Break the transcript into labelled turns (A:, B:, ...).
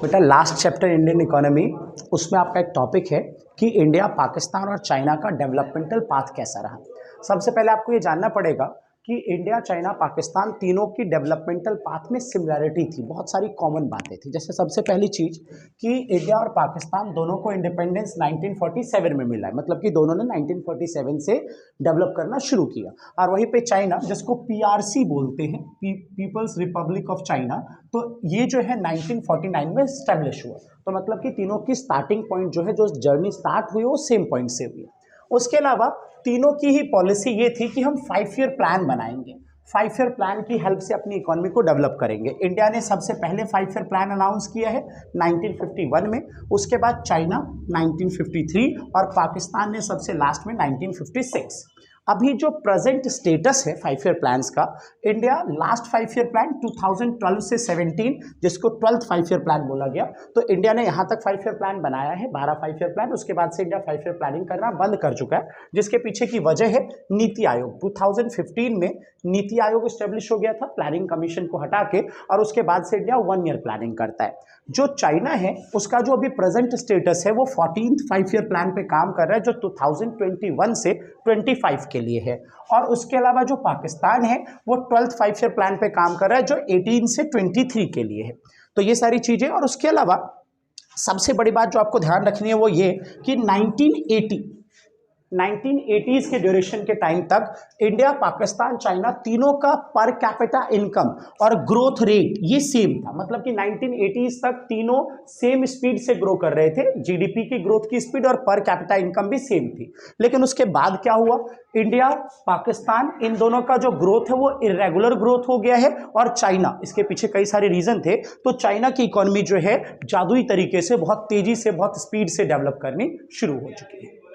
A: बेटा last chapter Indian economy, उसमें आपका एक टॉपिक है कि इंडिया, पाकिस्तान और चाइना का डेवलपमेंटल पाथ कैसा रहा। सबसे पहले आपको ये जानना पड़ेगा कि इंडिया, चाइना, पाकिस्तान तीनों की डेवलपमेंटल पाथ में सिमिलैरिटी थी, बहुत सारी कॉमन बातें थी। जैसे सबसे पहली चीज़ कि इंडिया और पाकिस्तान दोनों को इंडिपेंडेंस 1947 में मिला है, मतलब कि दोनों ने 1947 से डेवलप करना शुरू किया। और वहीं पे चाइना, जिसको पीआरसी बोलते हैं, पीपल्स रिपब्लिक ऑफ चाइना, तो ये जो है 1949 में स्टैब्लिश हुआ। तो मतलब कि तीनों की स्टार्टिंग पॉइंट जो है, जो जर्नी स्टार्ट हुई, वो सेम पॉइंट से हुई। उसके अलावा तीनों की ही पॉलिसी ये थी कि हम 5 ईयर प्लान बनाएंगे, 5 ईयर प्लान की हेल्प से अपनी इकोनॉमी को डेवलप करेंगे। इंडिया ने सबसे पहले 5 ईयर प्लान अनाउंस किया है 1951 में, उसके बाद चाइना 1953 और पाकिस्तान ने सबसे लास्ट में 1956। अभी जो प्रेजेंट स्टेटस है 5 ईयर प्लान्स का, इंडिया लास्ट 5 ईयर प्लान 2012 से 17, जिसको 12th 5 ईयर प्लान बोला गया, तो इंडिया ने यहाँ तक 5 ईयर प्लान बनाया है, 12 5 ईयर प्लान। उसके बाद से इंडिया 5 ईयर प्लानिंग करना बंद कर चुका है, जिसके पीछे की वजह है नीति आयोग। 2015 में नीति आयोग स्टेब्लिश हो गया था प्लानिंग कमीशन को हटा के, और उसके बाद से इंडिया 1 ईयर प्लानिंग करता है। जो चाइना है उसका जो अभी प्रेजेंट स्टेटस है, वो 14th 5 ईयर प्लान पे काम कर रहा है, जो 2021 से 25 के लिए है। और उसके अलावा जो पाकिस्तान है वो 12th 5 ईयर प्लान पे काम कर रहा है, जो 18 से 23 के लिए है। तो ये सारी चीजें। और उसके अलावा सबसे बड़ी बात जो आपको ध्यान रखनी है वो ये कि 1980s के ड्यूरेशन के टाइम तक इंडिया, पाकिस्तान, चाइना तीनों का पर कैपिटा इनकम और ग्रोथ रेट ये सेम था। मतलब कि 1980s तक तीनों सेम स्पीड से ग्रो कर रहे थे, जीडीपी की ग्रोथ की स्पीड और पर कैपिटा इनकम भी सेम थी। लेकिन उसके बाद क्या हुआ, इंडिया, पाकिस्तान इन दोनों का जो ग्रोथ है वो इरेगुलर ग्रोथ हो गया है, और चाइना, इसके पीछे कई सारे रीजन थे। तो चाइना की इकोनॉमी जो है जादुई तरीके से बहुत तेजी से, बहुत स्पीड से डेवलप करनी शुरू हो चुकी है।